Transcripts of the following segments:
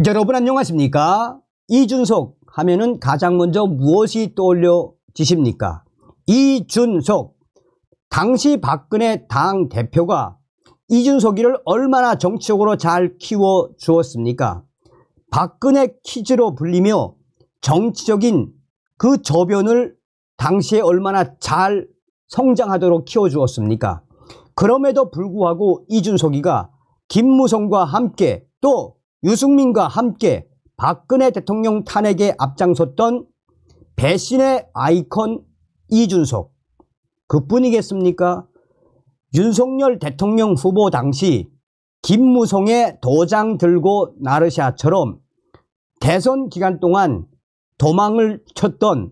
여러분 안녕하십니까? 이준석 하면은 가장 먼저 무엇이 떠올려지십니까? 이준석, 당시 박근혜 당 대표가 이준석이를 얼마나 정치적으로 잘 키워주었습니까? 박근혜 키즈로 불리며 정치적인 그 저변을 당시에 얼마나 잘 성장하도록 키워주었습니까? 그럼에도 불구하고 이준석이가 김무성과 함께 또 유승민과 함께 박근혜 대통령 탄핵에 앞장섰던 배신의 아이콘 이준석, 그뿐이겠습니까? 윤석열 대통령 후보 당시 김무성의 도장 들고 나르샤처럼 대선 기간 동안 도망을 쳤던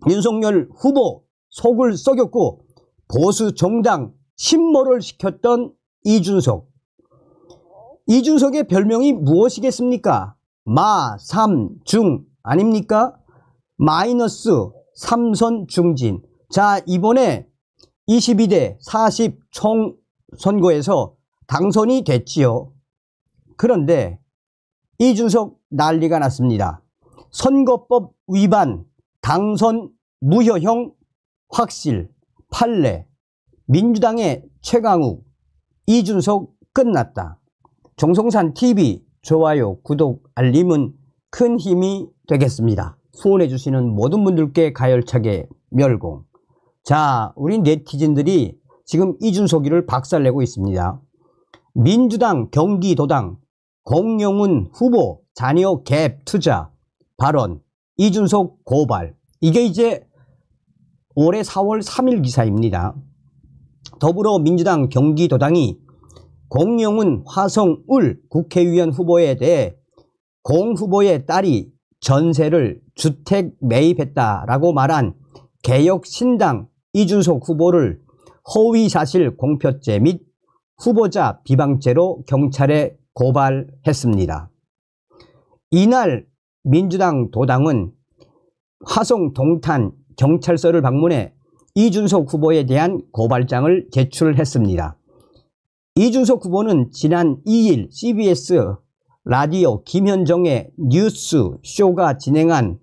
윤석열 후보 속을 썩였고 보수 정당 신모를 시켰던 이준석. 이준석의 별명이 무엇이겠습니까? 마삼중 아닙니까? 마이너스 삼선 중진. 자, 이번에 22대 40 총선거에서 당선이 됐지요. 그런데 이준석 난리가 났습니다. 선거법 위반, 당선 무효형 확실, 판례, 민주당의 최강욱, 이준석 끝났다. 정성산TV 좋아요, 구독, 알림은 큰 힘이 되겠습니다. 후원해 주시는 모든 분들께 가열차게 멸공. 자, 우리 네티즌들이 지금 이준석이를 박살내고 있습니다. 민주당 경기도당 공영훈 후보 자녀 갭 투자 발언, 이준석 고발. 이게 이제 올해 4월 3일 기사입니다. 더불어민주당 경기도당이 공영훈 화성울 국회의원 후보에 대해 공 후보의 딸이 전세를 주택 매입했다라고 말한 개혁신당 이준석 후보를 허위사실 공표죄 및 후보자 비방죄로 경찰에 고발했습니다. 이날 민주당 도당은 화성 동탄 경찰서를 방문해 이준석 후보에 대한 고발장을 제출했습니다. 이준석 후보는 지난 2일 CBS 라디오 김현정의 뉴스쇼가 진행한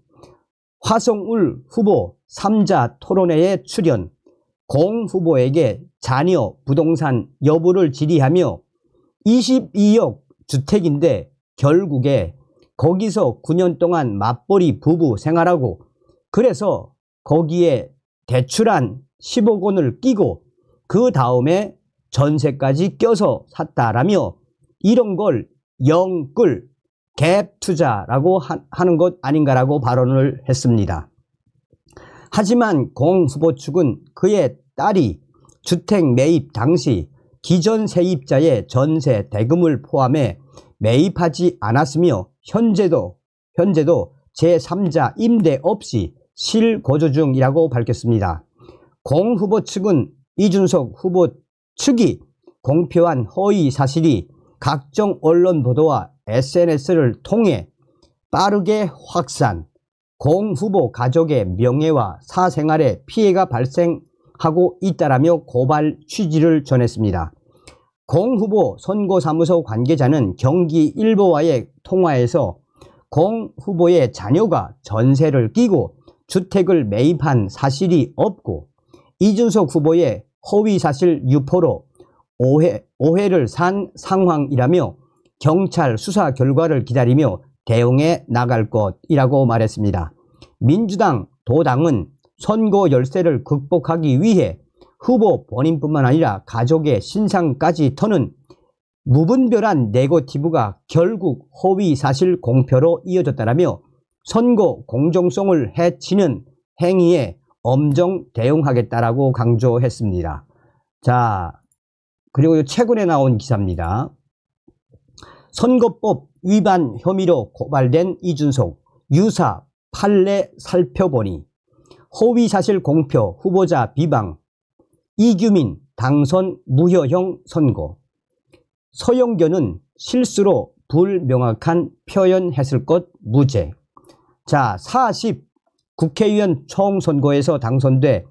화성울 후보 3자 토론회에 출연, 공 후보에게 자녀 부동산 여부를 질의하며 22억 주택인데 결국에 거기서 9년 동안 맞벌이 부부 생활하고 그래서 거기에 대출한 10억 원을 끼고 그 다음에 전세까지 껴서 샀다라며 이런 걸 영끌 갭 투자라고 하는 것 아닌가라고 발언을 했습니다. 하지만 공 후보 측은 그의 딸이 주택 매입 당시 기존 세입자의 전세 대금을 포함해 매입하지 않았으며 현재도 제3자 임대 없이 실거주 중이라고 밝혔습니다. 공 후보 측은 이준석 후보 측이 공표한 허위 사실이 각종 언론 보도와 SNS를 통해 빠르게 확산, 공 후보 가족의 명예와 사생활에 피해가 발생하고 있다라며 고발 취지를 전했습니다. 공 후보 선거사무소 관계자는 경기일보와의 통화에서 공 후보의 자녀가 전세를 끼고 주택을 매입한 사실이 없고 이준석 후보의 허위사실 유포로 오해를 산 상황이라며 경찰 수사 결과를 기다리며 대응해 나갈 것이라고 말했습니다. 민주당 도당은 선거 열세를 극복하기 위해 후보 본인뿐만 아니라 가족의 신상까지 터는 무분별한 네거티브가 결국 허위사실 공표로 이어졌다라며 선거 공정성을 해치는 행위에 엄정 대응하겠다라고 강조했습니다. 자, 그리고 최근에 나온 기사입니다. 선거법 위반 혐의로 고발된 이준석, 유사 판례 살펴보니 허위사실 공표 후보자 비방, 이규민 당선 무효형 선고, 서영교는 실수로 불명확한 표현했을 것 무죄. 자, 40 국회의원 총선거에서 당선돼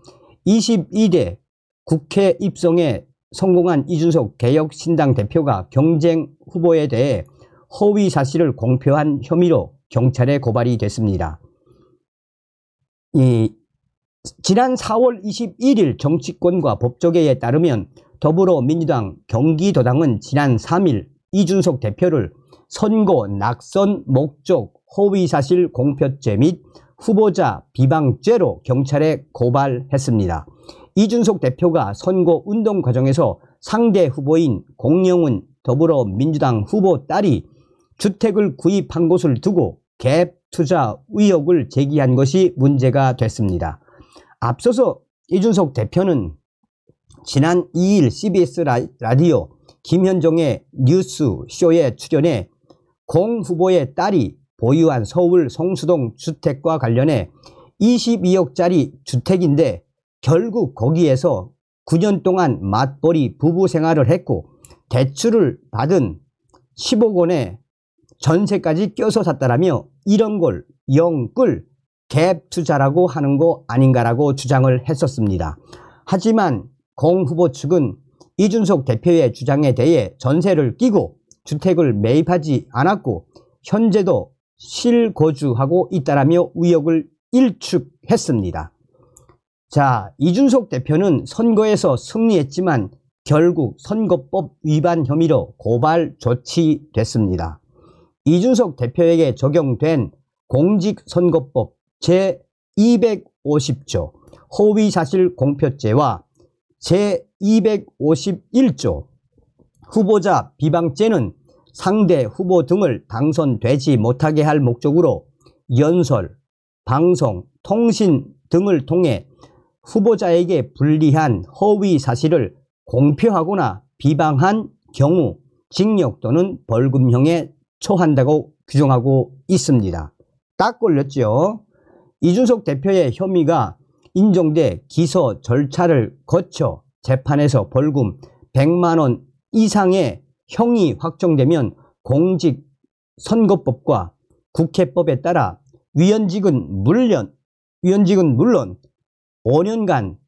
22대 국회 입성에 성공한 이준석 개혁신당 대표가 경쟁 후보에 대해 허위 사실을 공표한 혐의로 경찰에 고발이 됐습니다. 지난 4월 21일 정치권과 법조계에 따르면 더불어민주당 경기도당은 지난 3일 이준석 대표를 선거 낙선 목적 허위사실 공표죄 및 후보자 비방죄로 경찰에 고발했습니다. 이준석 대표가 선거 운동 과정에서 상대 후보인 공영훈 더불어민주당 후보 딸이 주택을 구입한 것을 두고 갭 투자 의혹을 제기한 것이 문제가 됐습니다. 앞서서 이준석 대표는 지난 2일 CBS 라디오 김현정의 뉴스쇼에 출연해 공 후보의 딸이 보유한 서울 성수동 주택과 관련해 22억짜리 주택인데 결국 거기에서 9년 동안 맞벌이 부부 생활을 했고 대출을 받은 10억 원에 전세까지 껴서 샀다라며 이런 걸 영끌 갭 투자라고 하는 거 아닌가라고 주장을 했었습니다. 하지만 공 후보 측은 이준석 대표의 주장에 대해 전세를 끼고 주택을 매입하지 않았고 현재도 실거주하고 있다라며 의혹을 일축했습니다. 자, 이준석 대표는 선거에서 승리했지만 결국 선거법 위반 혐의로 고발 조치됐습니다. 이준석 대표에게 적용된 공직선거법 제250조 허위사실 공표죄와 제251조 후보자 비방죄는 상대 후보 등을 당선되지 못하게 할 목적으로 연설, 방송, 통신 등을 통해 후보자에게 불리한 허위 사실을 공표하거나 비방한 경우 징역 또는 벌금형에 처한다고 규정하고 있습니다. 딱 걸렸죠. 이준석 대표의 혐의가 인정돼 기소 절차를 거쳐 재판에서 벌금 100만 원 이상의 형이 확정되면 공직선거법과 국회법에 따라 위원직은 물론 5년간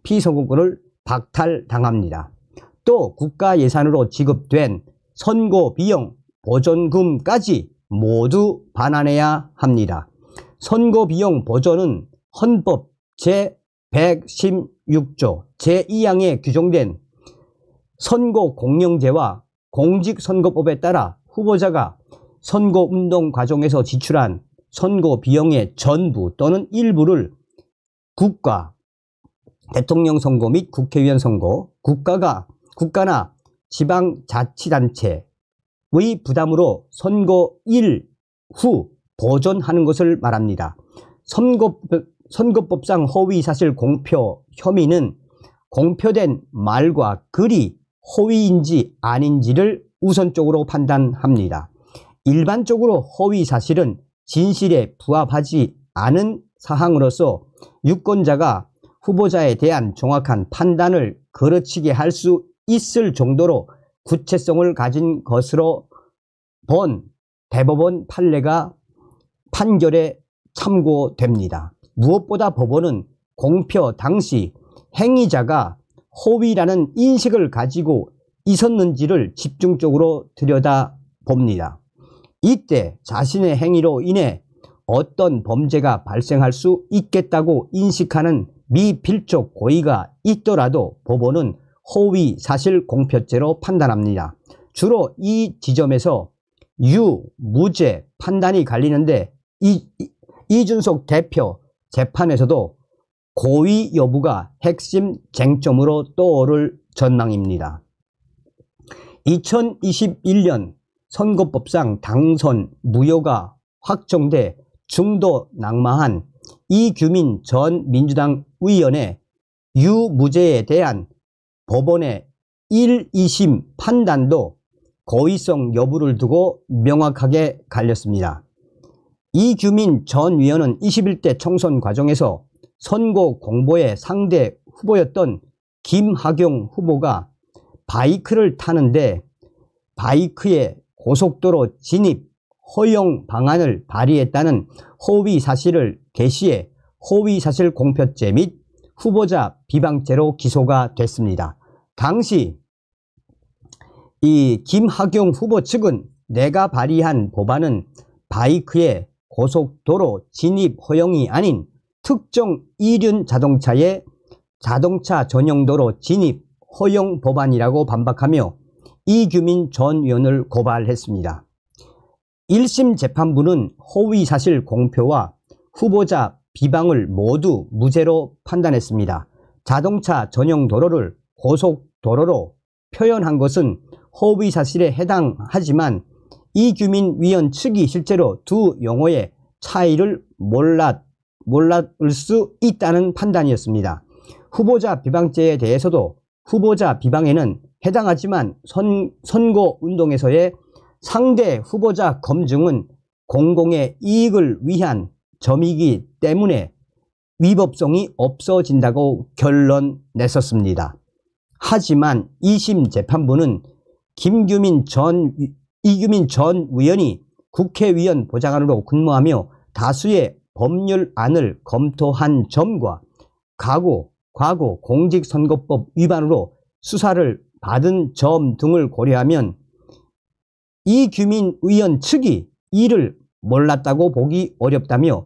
피선거권을 박탈당합니다. 또 국가 예산으로 지급된 선거 비용 보전금까지 모두 반환해야 합니다. 선거 비용 보전은 헌법 제116조 제2항에 규정된 선거공영제와 공직선거법에 따라 후보자가 선거운동 과정에서 지출한 선거 비용의 전부 또는 일부를 국가, 대통령 선거 및 국회의원 선거, 국가나 지방자치단체의 부담으로 선거일 후 보존하는 것을 말합니다. 선거법상 허위사실 공표 혐의는 공표된 말과 글이 허위인지 아닌지를 우선적으로 판단합니다. 일반적으로 허위사실은 진실에 부합하지 않은 사항으로서 유권자가 후보자에 대한 정확한 판단을 거르치게 할 수 있을 정도로 구체성을 가진 것으로 본 대법원 판결에 참고됩니다. 무엇보다 법원은 공표 당시 행위자가 허위라는 인식을 가지고 있었는지를 집중적으로 들여다봅니다. 이때 자신의 행위로 인해 어떤 범죄가 발생할 수 있겠다고 인식하는 미필적 고의가 있더라도 법원은 허위 사실 공표죄로 판단합니다. 주로 이 지점에서 무죄 판단이 갈리는데 이준석 대표 재판에서도 고의 여부가 핵심 쟁점으로 떠오를 전망입니다. 2021년 선거법상 당선 무효가 확정돼 중도 낙마한 이규민 전 민주당 의원의 유무죄에 대한 법원의 1, 2심 판단도 고의성 여부를 두고 명확하게 갈렸습니다. 이규민 전 의원은 21대 총선 과정에서 선거 공보의 상대 후보였던 김학용 후보가 바이크를 타는데 바이크의 고속도로 진입 허용 방안을 발의했다는 허위 사실을 게시해 허위사실 공표죄 및 후보자 비방죄로 기소가 됐습니다. 당시 이 김학용 후보 측은 내가 발의한 법안은 바이크의 고속도로 진입 허용이 아닌 특정 이륜 자동차의 자동차 전용도로 진입 허용 법안이라고 반박하며 이규민 전 의원을 고발했습니다. 1심 재판부는 허위사실 공표와 후보자 비방을 모두 무죄로 판단했습니다. 자동차 전용 도로를 고속도로로 표현한 것은 허위사실에 해당하지만 이규민 위원 측이 실제로 두 용어의 차이를 몰랐을 수 있다는 판단이었습니다. 후보자 비방죄에 대해서도 후보자 비방에는 해당하지만 선거운동에서의 상대 후보자 검증은 공공의 이익을 위한 점이기 때문에 위법성이 없어진다고 결론 냈었습니다. 하지만 2심 재판부는 이규민 전 의원이 국회의원 보좌관으로 근무하며 다수의 법률안을 검토한 점과 과거 공직선거법 위반으로 수사를 받은 점 등을 고려하면 이규민 의원 측이 이를 몰랐다고 보기 어렵다며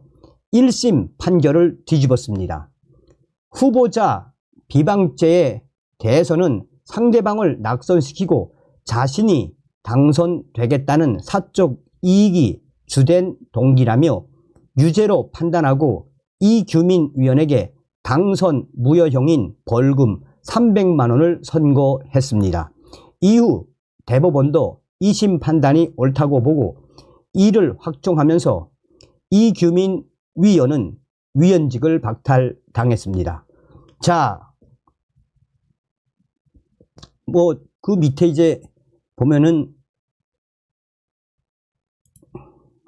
1심 판결을 뒤집었습니다. 후보자 비방죄에 대해서는 상대방을 낙선시키고 자신이 당선되겠다는 사적 이익이 주된 동기라며 유죄로 판단하고 이규민 의원에게 당선 무효형인 벌금 300만 원을 선고했습니다. 이후 대법원도 2심 판단이 옳다고 보고 이를 확정하면서 이규민 위원은 위원직을 박탈당했습니다. 자, 뭐 그 밑에 이제 보면은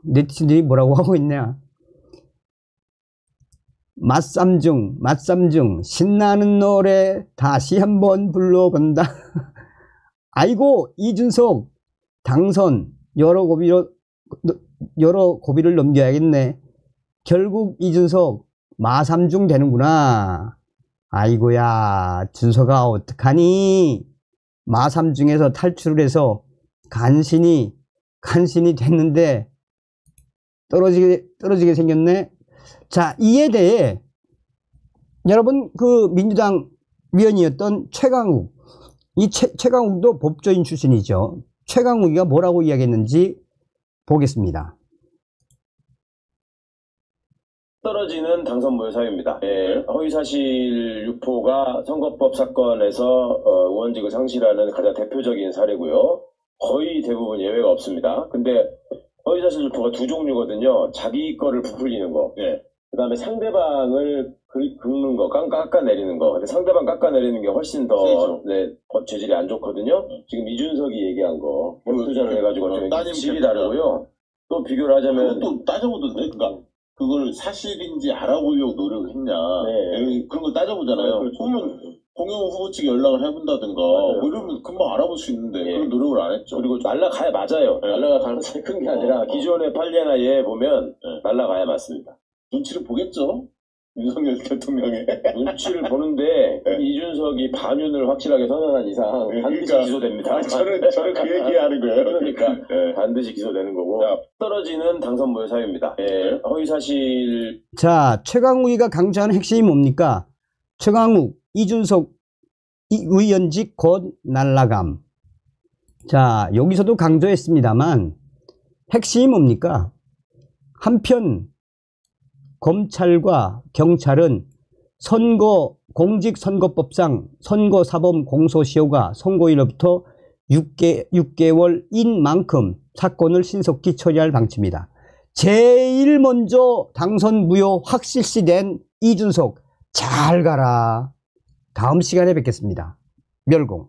네티즌들이 뭐라고 하고 있냐. 맛삼중 신나는 노래 다시 한번 불러본다. 아이고 이준석 당선 여러 고비를 넘겨야겠네. 결국 이준석 마삼중 되는구나. 아이고야 준석아 어떡하니. 마삼중에서 탈출을 해서 간신히 됐는데 떨어지게 생겼네. 자, 이에 대해 여러분 그 민주당 위원이었던 최강욱, 이 최강욱도 법조인 출신이죠. 최강욱이가 뭐라고 이야기했는지 보겠습니다. 떨어지는 당선 무효 사유입니다. 허위사실 유포가 선거법 사건에서 의원직을 상실하는 가장 대표적인 사례고요. 거의 대부분 예외가 없습니다. 근데 허위사실 유포가 두 종류거든요. 자기 거를 부풀리는 거, 그 다음에 상대방을 긁는 거, 깎아내리는 거. 근데 상대방 깎아내리는 게 훨씬 더 죄질이 안 좋거든요. 지금 이준석이 얘기한 거, 투자를 해가지고 좀 질이 다르고요. 또 비교를 하자면 그것도 따져보던데, 그러니까 그걸 사실인지 알아보려고 노력을 했냐. 그런 거 따져보잖아요. 그러면 공영호 후보 측에 연락을 해본다든가 뭐 이러면 금방 알아볼 수 있는데 그런 노력을 안 했죠. 그리고 날라가야 맞아요. 날라갈 가능성이 큰 게 아니라 기존의 판례나 예 보면 날라가야 맞습니다. 눈치를 보겠죠. 윤석열 대통령의 눈치를 보는데 이준석이 반윤을 확실하게 선언한 이상 반드시 기소됩니다. 저는 그 얘기하는 거예요. 그러니까 반드시 기소되는 거고. 떨어지는 당선 무효 사유입니다. 허위사실. 자, 최강욱이가 강조하는 핵심이 뭡니까? 최강욱, 이준석 의원직 곧 날라감. 자, 여기서도 강조했습니다만 핵심이 뭡니까? 한편 검찰과 경찰은 공직선거법상 선거사범 공소시효가 선고일로부터 6개월인 만큼 사건을 신속히 처리할 방침이다. 제일 먼저 당선 무효 확실시된 이준석 잘 가라. 다음 시간에 뵙겠습니다. 멸공.